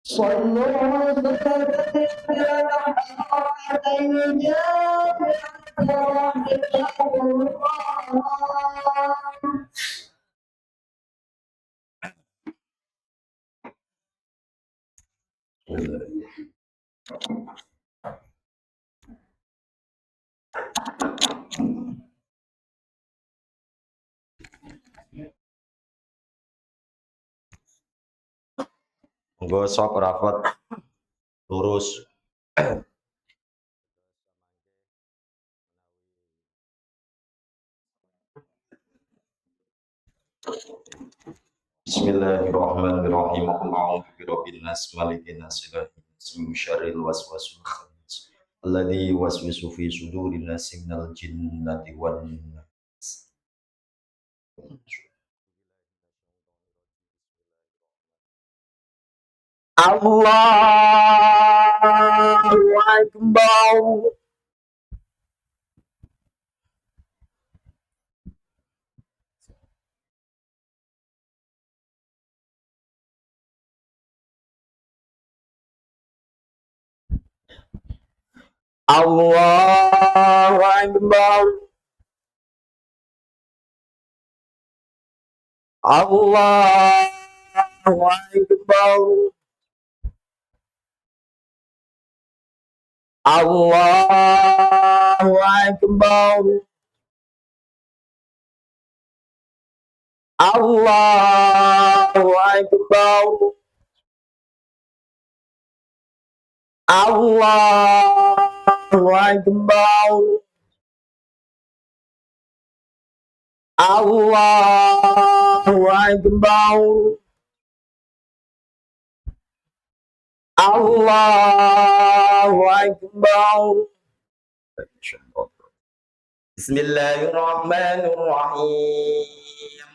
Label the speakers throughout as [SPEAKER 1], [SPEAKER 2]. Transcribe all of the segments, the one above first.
[SPEAKER 1] صلوا على ركعتين جامعة رحمة الله.
[SPEAKER 2] Nggo sop rapet lurus. Bismillahirrahmanirrahim. A'udzu birabbin nas, malikin nas, ilahin nas, min syarril waswasil khannas. Alladzi yuwaswisu fi sudurin nas minal jinnati wan nas. Allahu Akbar. Allahu Akbar. Allahu Akbar. Allahu Akbar. Allahu Akbar. Allahu Akbar. Allahu Akbar. Allahu Akbar. Bismillahirrahmanirrahim.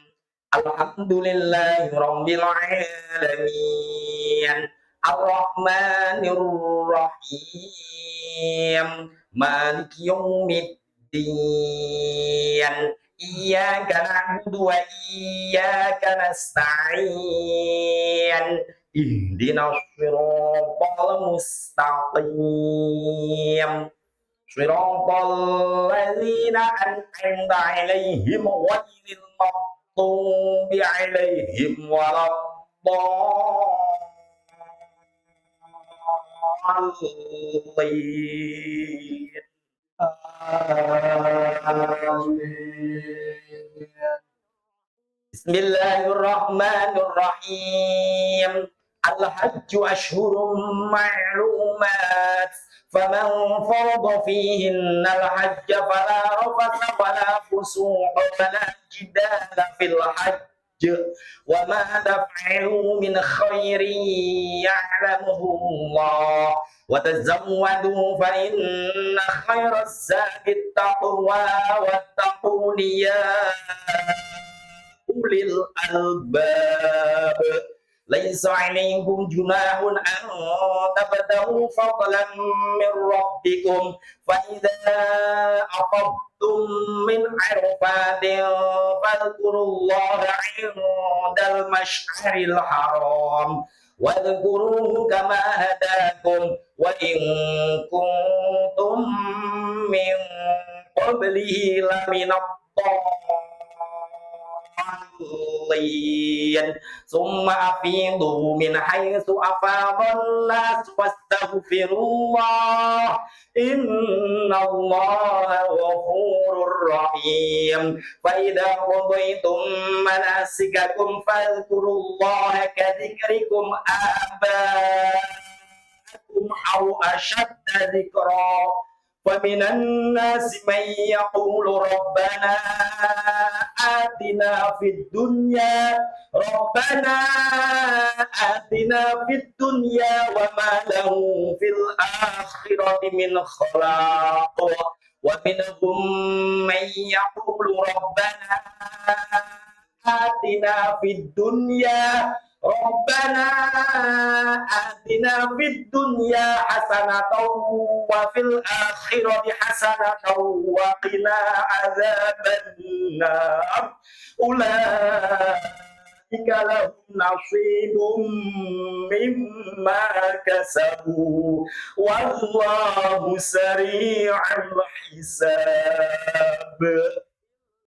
[SPEAKER 2] Alhamdulillahirabbil alamin. Ar-Rahmanir-Rahim. Maliki yaumiddin. Iyyaka na'budu wa iyyaka nasta'in. Ihdinas siratal mustaqim. Shiratal ladzina an'amta 'alaihim ghairil maghdubi 'alaihim waladdallin. Bismillahirrahmanirrahim. Al-hajju ashhurum ma'lumat. فمن فرض فيهن الحج فلا رفث ولا فسوق ولا جدال في الحج وما تفعلوا من خير يعلمه الله وتزودوا فإن خير الزاد التقوى واتقون يا أولي الألباب. ليس عليكم جناح أن تبتغوا فضلا من ربكم فإذا أفضتم من عرفات فاذكروا الله عند المشعر الحرام واذكروه كما هداكم وإن كنتم من قبله لمن الضالين. ثم أفيضوا من حيث أفاض الناس واستغفروا الله إن الله غفور رحيم. فإذا قضيتم مناسككم فاذكروا الله كذكركم آباءكم أو أشد ذكرا. ومن الناس من يقول ربنا آتنا في الدنيا وما له في الآخرة من خلاق. ومنهم من يقول ربنا آتنا في الدنيا حسنة وفي الآخرة حسنة وقنا عذاب النار. أولئك
[SPEAKER 3] لهم نصيب مما كسبوا والله سريع الحساب.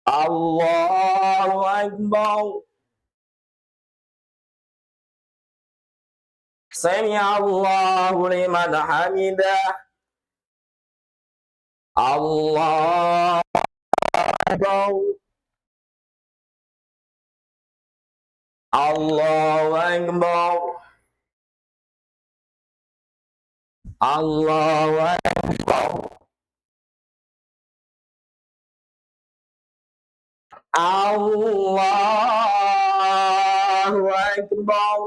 [SPEAKER 3] الله أكبر. سمع الله لمن حمده. الله أكبر. الله أكبر. الله أكبر. الله أكبر.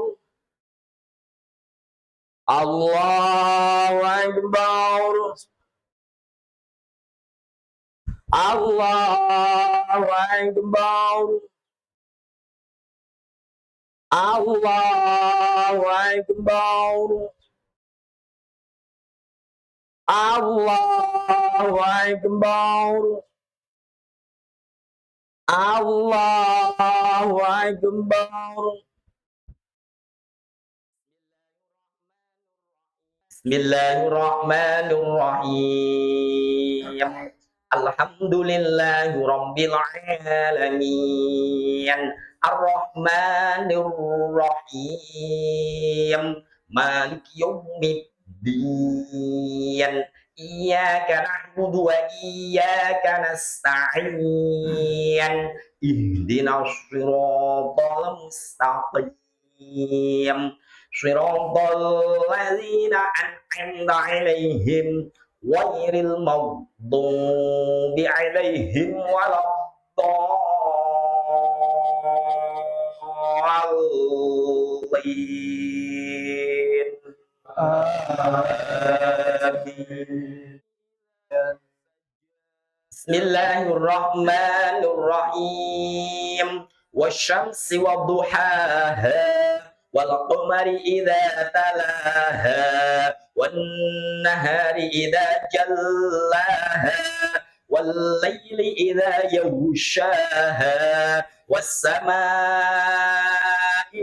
[SPEAKER 3] الله أكبر. الله أكبر. الله أكبر. الله أكبر. الله أكبر. بسم الله الرحمن الرحيم. الحمد لله رب العالمين الرحمن الرحيم مالك يوم الدين إياك نعبد وإياك نستعين اهدنا الصراط المستقيم صراط الذين أنعمت عليهم غير المغضوب عليهم ولا الضالين. آمين. بسم الله الرحمن الرحيم والشمس وضحاها والقمر إذا تلاها والنهار إذا جلاها والليل إذا يغشاها والسماء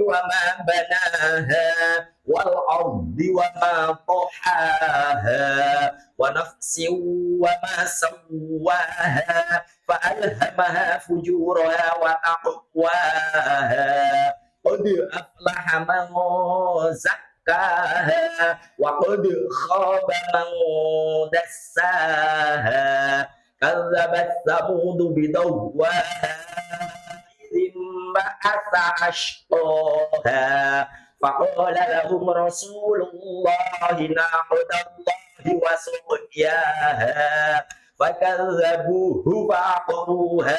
[SPEAKER 3] وما بناها والأرض وما طحاها ونفس وما سواها فألهمها فجورها وتقواها قد أفلح من زكاها وقد خاب من دساها كذبت ثمود بدواها إذ انبعث أشقاها فقال لهم رسول الله ناقة الله وسقياها فكذبوه فعقروها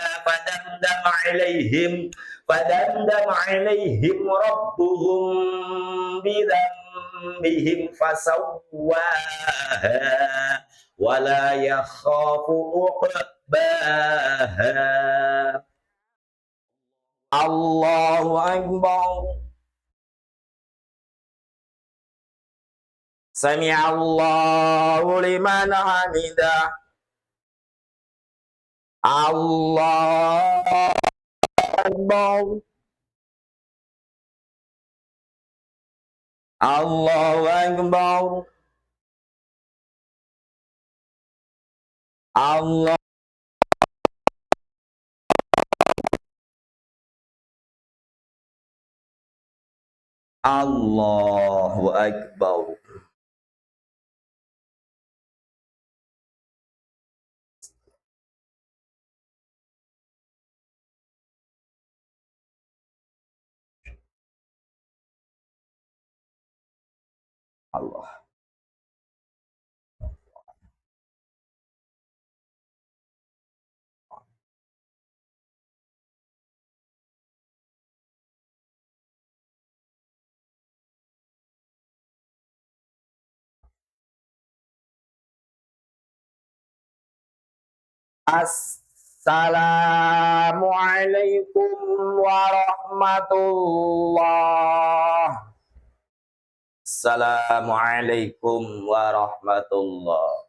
[SPEAKER 3] فدمدم عليهم ربهم بذنبهم فسواها ولا يخاف عقباها. الله أكبر. سمع الله لمن حمده. الله أكبر. الله أكبر. الله أكبر. Allah. Assalamualaikum warahmatullah. Assalamualaikum warahmatullah.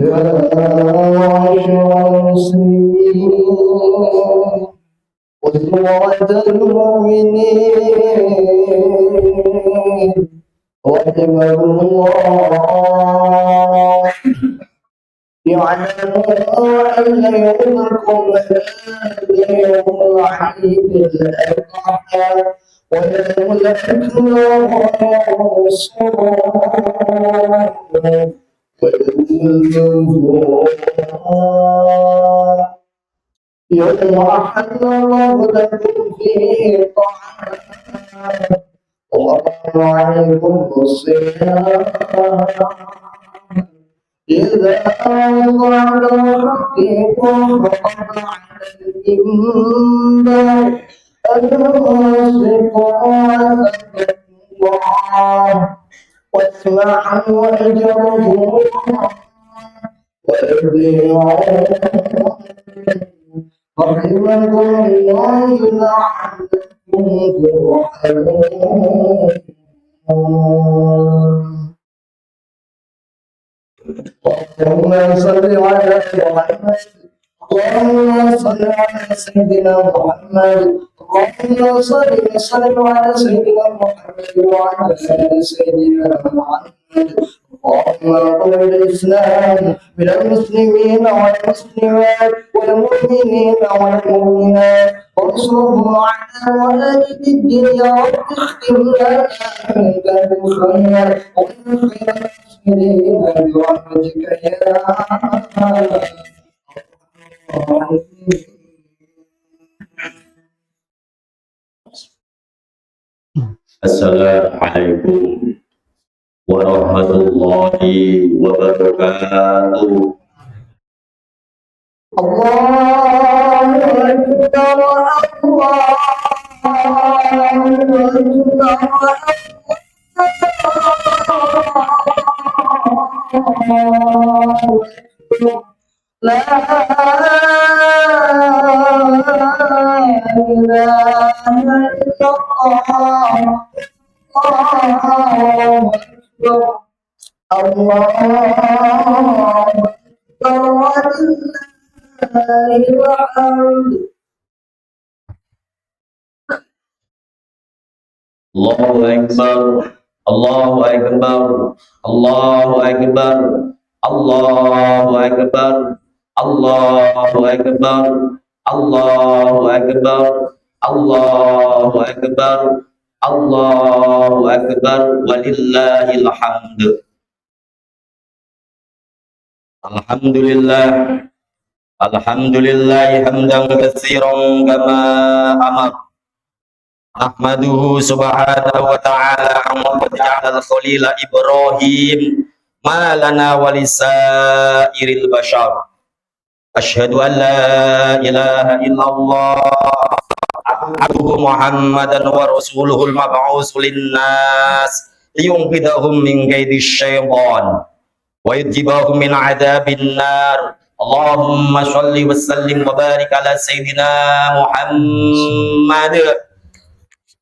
[SPEAKER 1] يا معشر المسلمين وزمرة المؤمنين رحمه الله يعلموا أن يومكم هذا يوم العيد الأضحى ويوم الأكل ويوم الصوم ويوم الجمعة يوم أحل الله لكم فيه طعام وحرم عليكم الصيام إذا أوضعنا خطيكم فقد على المنبر أنصفوا الله واسمعوا وأجروا وأبدعوا رحمكم الله لعلكم ترحمون اللهم صل على محمد اللهم صل على سيدنا محمد اللهم صل وسلم على سيدنا محمد وعلى آل سيدنا محمد اللهم انصر الإسلام من المسلمين والمسلمات والمؤمنين والمؤمنات وانصرهم على ولاية الدين يا رب اختم لنا منك بالخير ومن خير المسلمين برحمتك يا
[SPEAKER 2] Assalamualaikum warahmatullahi wabarakatuh.
[SPEAKER 1] الله أكبر الله أكبر لا إله إلا الله الله أكبر الله أكبر ولله الحمد
[SPEAKER 2] Allahu Akbar, Allahu Akbar, Allahu Akbar, Allahu Akbar, Allahu Akbar, Allahu Akbar, Allahu Akbar, Allahu Akbar, walillahil hamd. Alhamdulillah, alhamdulillah hamdan katsiran kama amar. Ahmaduhu subhanahu wa ta'ala wa ja'ala al-khalila Ibrahim ma lana wa lisairil bashar. Ashhadu an la ilaha illallah abduhu Muhammadan wa rasuluhul mab'usu linnas liyunqidhahum min kaidisy syaitan wa yujibahum min adabin nar. Allahumma shalli wa sallim wa barik ala sayyidina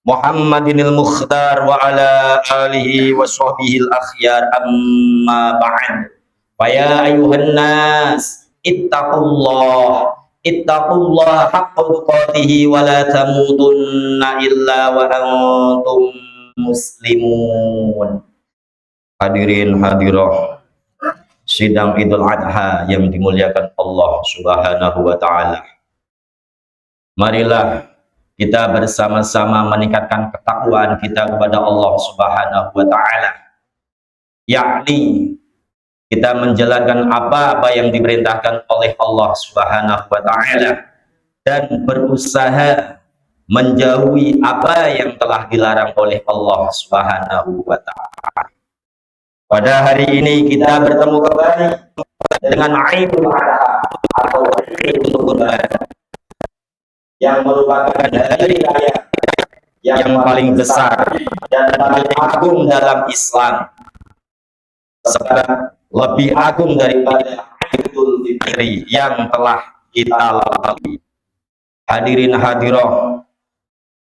[SPEAKER 2] Muhammadinil Mukhtar wa ala alihi wa sahbihil akhyar, amma ba'd. Faya ayuhan nas ittaqullah haqqa tuqatih wa la tamutunna illa wa antum muslimun. Hadirin hadirah sidang Idul Adha yang dimuliakan Allah Subhanahu wa taala. Marilah kita bersama-sama meningkatkan ketakwaan kita kepada Allah Subhanahu wa taala, yakni kita menjalankan apa-apa yang diperintahkan oleh Allah Subhanahu wa taala dan berusaha menjauhi apa yang telah dilarang oleh Allah Subhanahu wa taala. Pada hari ini kita bertemu kembali dengan Idul Adha atau Idul Kurban, yang merupakan hari raya yang paling besar dan paling agung dalam Islam, serta lebih agung daripada Idul Fitri yang telah kita lalui. Hadirin hadirah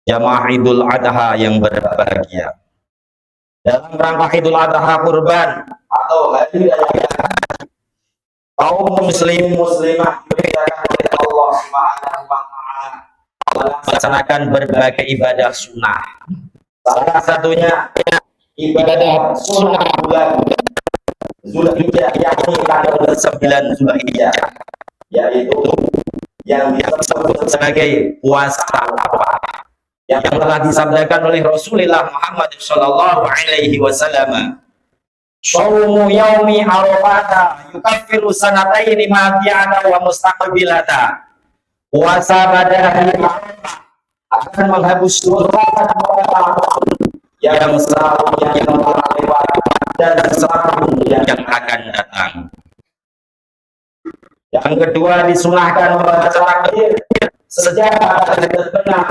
[SPEAKER 2] jamaah Idul Adha yang berbahagia, dalam rangka Idul Adha kurban atau hari raya
[SPEAKER 3] kaum muslim muslimah dimuliakan oleh Allah Subhanahu wa taala melaksanakan berbagai ibadah sunnah. Salah satunya ibadah sunnah bulan Zulhijjah, yakni tanggal 9 Zulhijjah, yaitu yang disebut sebagai puasa Arafah, yang telah disabdakan oleh Rasulullah Muhammad sallallahu alaihi wasallam, "Shaumu yaumi Arafah yukaffiru sanataini ma bi'ana wa mustaqbilata." Puasa pada hari Arafah akan menghapus dosa yang sebelumnya yang telah lewat dan sebelumnya yang akan datang. Yang kedua, disunahkan membaca takbir sejak hari terbenam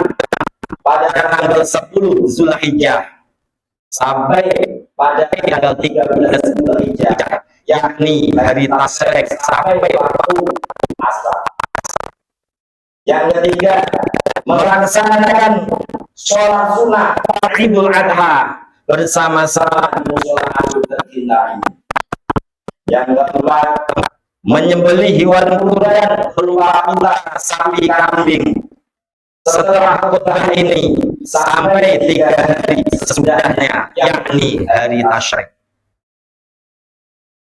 [SPEAKER 3] pada tanggal 10 Zulhijjah sampai pada tanggal 13 Zulhijjah, yakni hari Tasyrik sampai waktu asar. Yang ketiga, melaksanakan sholat sunnah Idul Adha bersama-sama di musola tercinta. Yang keempat, menyembelih hewan kurban berupa unta, sapi, kambing setelah khutbah ini sampai 3 hari sesudahnya, yakni hari Tasyrik.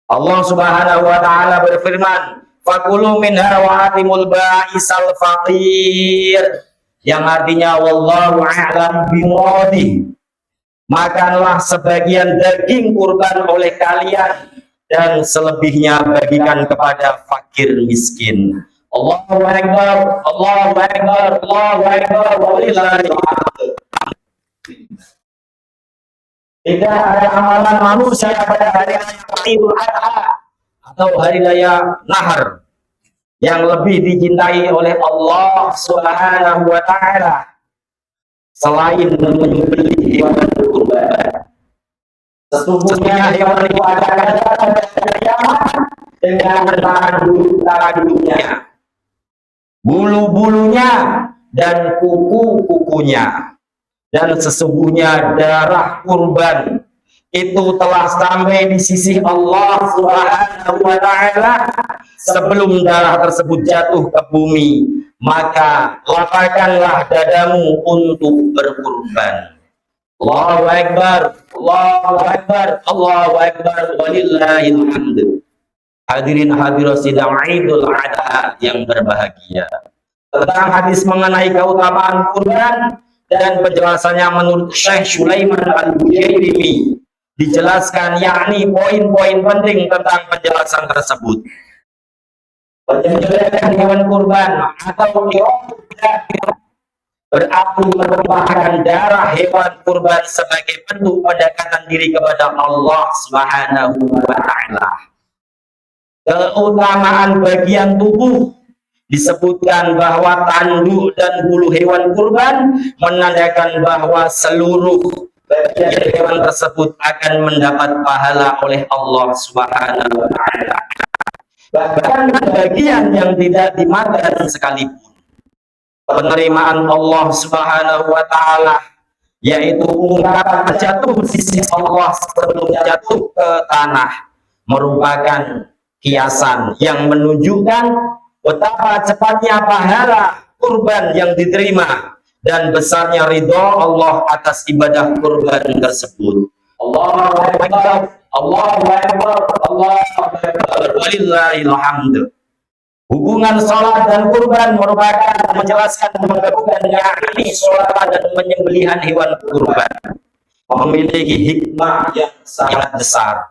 [SPEAKER 3] Allah Subhanahu wa taala berfirman, "Fakulu minha wa atimul ba'isal faqir," yang artinya wallahu a'lam bimuradih. Makanlah sebagian daging kurban oleh kalian dan selebihnya bagikan kepada fakir miskin. Allahu Akbar, Allahu Akbar, Allahu Akbar, walillahil hamd. Tidak ada amalan manusia pada hari Idul Adha atau hari raya Nahar yang lebih dicintai oleh Allah Subhanahu wa taala selain menyembelih hewan kurban. Sesungguhnya hewan itu akan datang pada kiamat dengan tanduk-tanduknya, bulu-bulunya dan kuku-kukunya, dan sesungguhnya darah kurban itu telah sampai di sisi Allah Subhanahu wa taala sebelum darah tersebut jatuh ke bumi, maka lapangkanlah dadamu untuk berkurban. Allahu Akbar, Allahu Akbar, Allahu Akbar, walillahil hamd. Hadirin hadirat sidang Idul Adha yang berbahagia. Tentang hadis mengenai keutamaan kurban dan penjelasannya menurut Syekh Sulaiman Al-Bujairimi dijelaskan, yakni poin-poin penting tentang penjelasan tersebut. Penyembelihan hewan kurban atau berarti merupakan darah hewan kurban sebagai bentuk pendekatan diri kepada Allah Subhanahu wa taala. Keutamaan bagian tubuh disebutkan bahwa tanduk dan bulu hewan kurban menandakan bahwa seluruh bagian hewan tersebut akan mendapat pahala oleh Allah Subhanahu wa taala. Bahkan bagian yang tidak dimakan sekalipun, penerimaan Allah Subhanahu wa taala, yaitu ungkapan jatuh di sisi Allah sebelum jatuh ke tanah, merupakan kiasan yang menunjukkan betapa cepatnya pahala kurban yang diterima dan besarnya ridho Allah atas ibadah kurban tersebut. Allahu Akbar, Allahu Akbar, Allahu Akbar, walillahil hamd. Hubungan sholat dan kurban merupakan menjelaskan menggabungkan, yakni sholat dan penyembelihan hewan kurban memiliki hikmah yang sangat besar.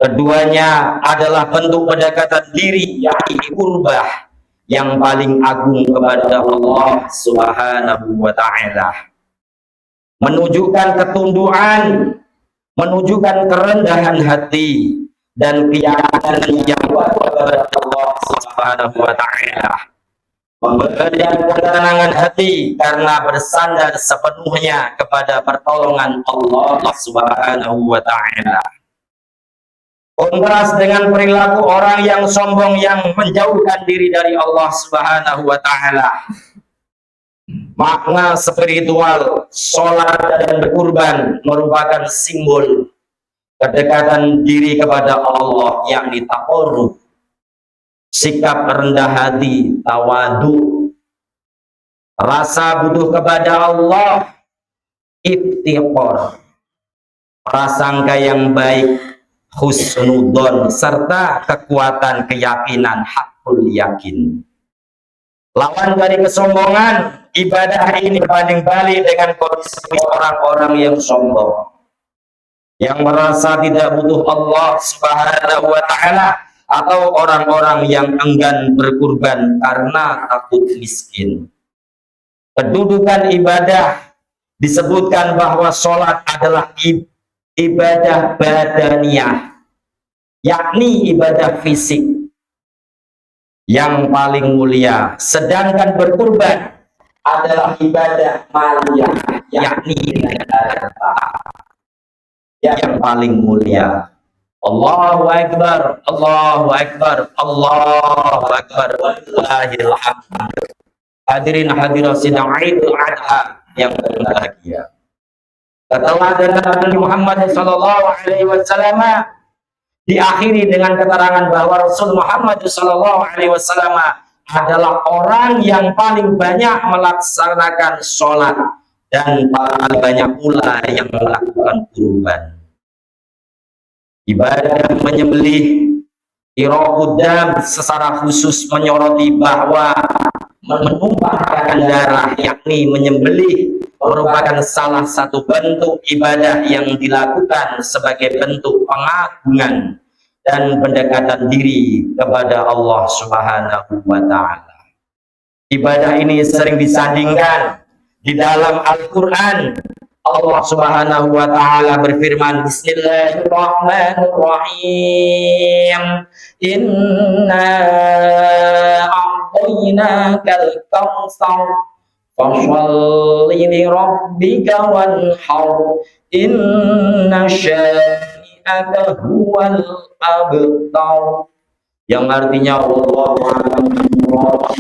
[SPEAKER 3] Keduanya adalah bentuk pendekatan diri, yakni kurbah yang paling agung kepada Allah Subhanahu wa taala. Menunjukkan ketundukan, menunjukkan kerendahan hati dan keyakinan yang kuat kepada Allah Subhanahu wa taala. Memberikan ketenangan hati karena bersandar sepenuhnya kepada pertolongan Allah Subhanahu wa taala. Kontras dengan perilaku orang yang sombong yang menjauhkan diri dari Allah Subhanahu wa taala. Makna spiritual sholat dan berkurban merupakan simbol kedekatan diri kepada Allah, yakni taqarrub. sikap rendah hati, tawadu, rasa butuh kepada Allah, iftiqor, prasangka yang baik, husnudon, serta kekuatan keyakinan, hakul yakin. Lawan dari kesombongan, ibadah ini berbanding balik dengan kondisi orang-orang yang sombong, yang merasa tidak butuh Allah Subhanahu wa ta'ala, atau orang-orang yang enggan berkurban karena takut miskin. Kedudukan ibadah disebutkan bahwa sholat adalah ibadah badaniyah, yakni ibadah fisik yang paling mulia, sedangkan berkurban adalah ibadah maliyah, yakni ibadah yang paling mulia. Allahu Akbar, Allahu Akbar, Allahu Akbar, wallahil hamd. Hadirin hadirat sidang Idul Adha yang berbahagia. Keteladanan Nabi Muhammad SAW diakhiri dengan keterangan bahwa Rasul Muhammad SAW adalah orang yang paling banyak melaksanakan sholat dan paling banyak pula yang melakukan kurban. Ibadah menyembelih irohudam secara khusus menyoroti bahwa menumpahkan darah, yakni menyembelih, merupakan salah satu bentuk ibadah yang dilakukan sebagai bentuk pengagungan dan pendekatan diri kepada Allah Subhanahu wa ta'ala. Ibadah ini sering disandingkan di dalam Al-Quran. Allah Subhanahu wa ta'ala berfirman, Bismillahirrahmanirrahim, Inna a'tainakal kautsar fasholli li rabbika wanhar inna syani'aka huwal abtar, yang artinya Wallahu a'lam bishawab.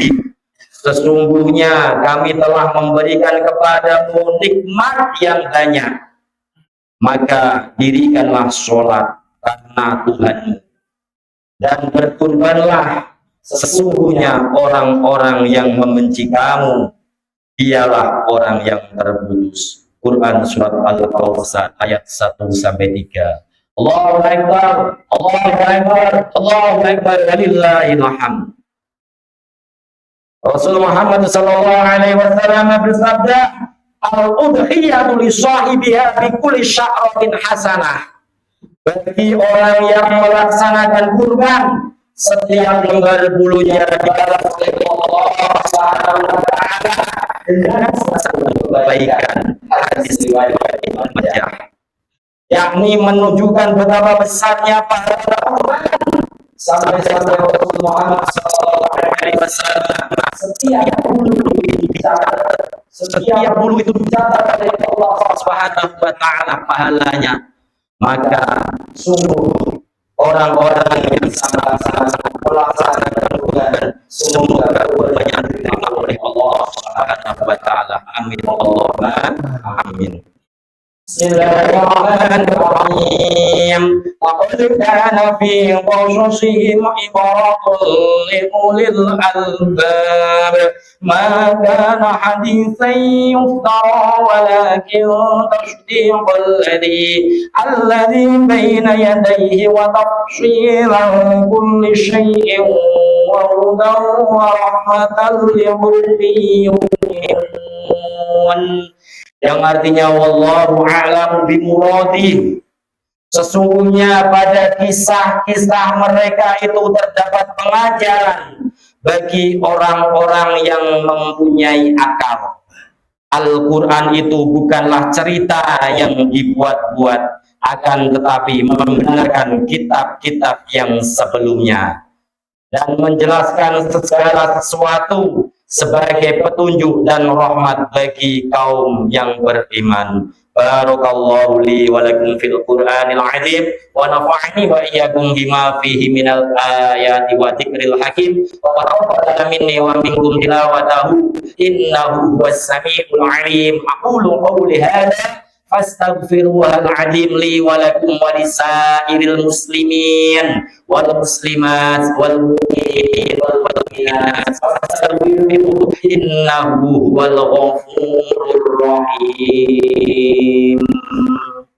[SPEAKER 3] Sesungguhnya kami telah memberikan kepadamu nikmat yang banyak, maka dirikanlah sholat karena Tuhanmu, dan berkurbanlah, sesungguhnya orang-orang yang membenci kamu dialah orang yang terputus. Quran surat Al-Kautsar ayat 1-3. Allahu Akbar, Allahu Akbar, Allahu Akbar, walillahil hamd. Rasul Muhammad SAW bersabda, al-udhiyatu li sahibiha bi kulli sya'ratin hasanah. Bagi orang yang melaksanakan kurban, setiap lembar bulunya dibalas oleh Allah Subhanahu wa ta'ala dengan satu kebaikan. Hadis riwayat Ibnu Majah, yakni menunjukkan betapa besarnya pahala kurban. Sampai-sampai Rasul Muhammad SAW setiap bulu itu dicatat oleh Allah Subhanahu wa ta'ala pahalanya. Maka sungguh orang-orang yang sangat-sangat melaksanakan kurban, semoga kurbannya diterima oleh Allah Subhanahu wa ta'ala. Amin Allahumma amin. Bismillahirrahmanirrahim. Laqad kana fi qasasihim ibaratun li ulil albab ma kana haditsan yuftara walakin tasdiqal alladhi bayna yadayhi wa tafsilan kulli shay'in wa hudan wa rahmatan liqaumin yu'minun, yang artinya wallahu a'lamu bimuradi. Sesungguhnya pada kisah-kisah mereka itu terdapat pengajaran bagi orang-orang yang mempunyai akal. Al-Quran itu bukanlah cerita yang dibuat-buat, akan tetapi membenarkan kitab-kitab yang sebelumnya dan menjelaskan segala sesuatu sebagai petunjuk dan rahmat bagi kaum yang beriman. Barakallahu li wa lakum fil Qur'anil azim wa nafa'ani wa iyyakum bima fihi minal ayati wa dzikril hakim wa taqabbal minni wa minkum tilawatahu innahu huwas samiul alim. Aqulu qawli hadza fastaghfiruhal azim li wa lakum wa lisairil muslimin wal muslimat wal mu'minin wal mu'minat fastaghfiruhu innahu huwal ghafurur rahim.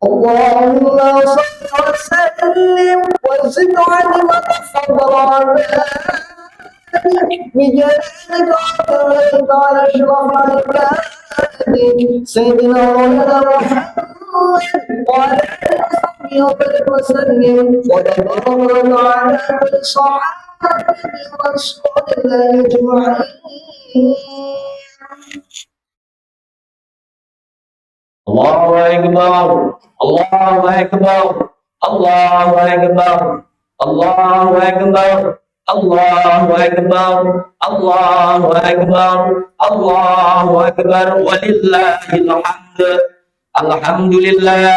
[SPEAKER 1] اللهم صل وسلم وزد على من فضل عليك بجلالك وكرمك على اشرف العباد سيدنا مولانا محمد وعلى اله وصحبه وسلم وتبارك على صحابه رسول الله اجمعين.
[SPEAKER 3] Allahu Akbar, Allahu Akbar, Allahu Akbar, Allahu Akbar, Allahu Akbar, Allahu Akbar, Allahu Akbar, walillahil hamd. Alhamdulillah,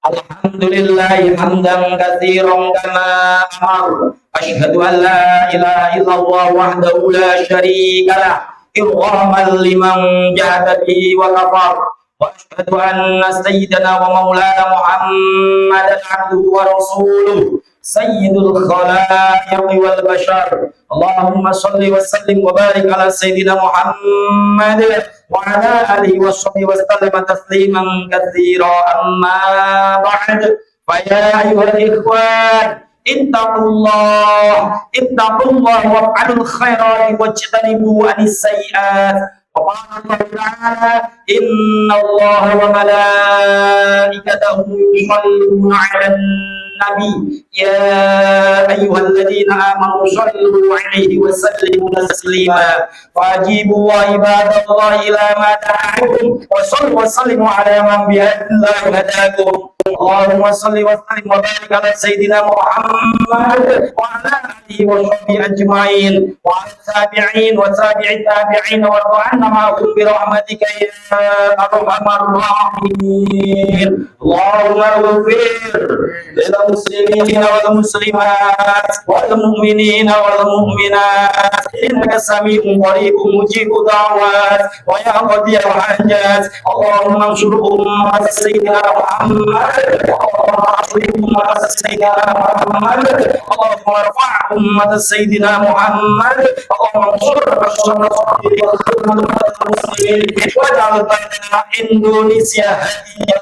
[SPEAKER 3] alhamdulillah hamdan katsiran kama amar. Asyhadu an la ilaha illallah wahdahu la syarika lah, irghaman liman jahada bihi wa kafar. وأشهد أن سيدنا ومولانا محمدا عبده ورسوله سيد الخلائق والبشر. اللهم صل وسلم وبارك على سيدنا محمد وعلى آله وصحبه وسلم تسليما كثيرا. أما بعد فيا أيها الإخوان اتقوا الله وافعلوا الخيرات واجتنبوا عن السيئات. وقال الله تعالى إن الله وملائكته يصلون على النبي يا أيها الذين آمنوا صلوا عليه وسلموا تسليما. فأجيبوا عباد الله إلى ما دعاكم وصلوا وسلموا على من بهدي الله هداكم. اللهم صل وسلم وبارك على سيدنا محمد وعلى آله وصحبه أجمعين وعلى التابعين وتابع التابعين وارض عنا معهم برحمتك يا أرحم الراحمين. اللهم اغفر للمسلمين والمسلمات والمؤمنين والمؤمنات إنك سميع قريب مجيب الدعوات ويا قاضي الحاجات. اللهم انصر أمة سيدنا محمد، اللهم اصلح أمة سيدنا محمد، اللهم ارفع أمة سيدنا محمد، اللهم انصر المسلمين واجعل بلدنا إندونيسيا هدية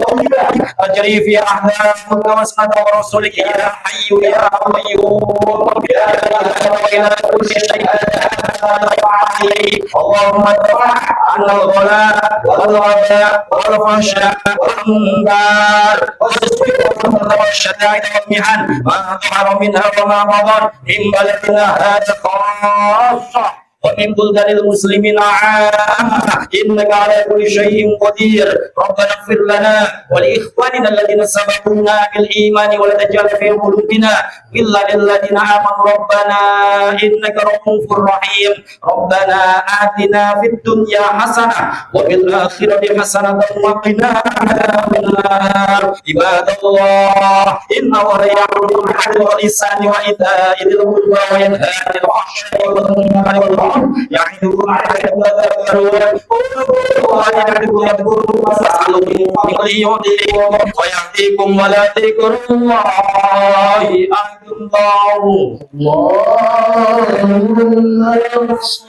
[SPEAKER 3] طيبة أجري في أحلامك واسمة ورسولك يا حي يا قيوم يا إلى كل شيء. اللهم ادفع عنا الغلاء والغباء والفحشاء والمنكر والشدائد والمحن ما ظهر منها وما بطن من بلدنا هذا خاصة ومن بلدان المسلمين عامة إنك على كل شيء قدير. ربنا اغفر لنا ولإخواننا الذين سبقونا بالإيمان ولا تجعل في قلوبنا غلا للذين آمنوا ربنا إنك رؤوف رحيم. ربنا آتنا في الدنيا حسنة وفي الآخرة حسنة وقنا عذاب النار. عباد الله إن الله يأمر بالعدل والإحسان وإيتاء ذي القربى وينهى عن الفحشاء والمنكر والبغي يعظكم لعلكم تذكرون. اذكروا الله يعظكم يذكركم واسألوا من فضله يعطيكم ويهديكم ولا تذكروا الله أكبر.
[SPEAKER 1] اللهم صل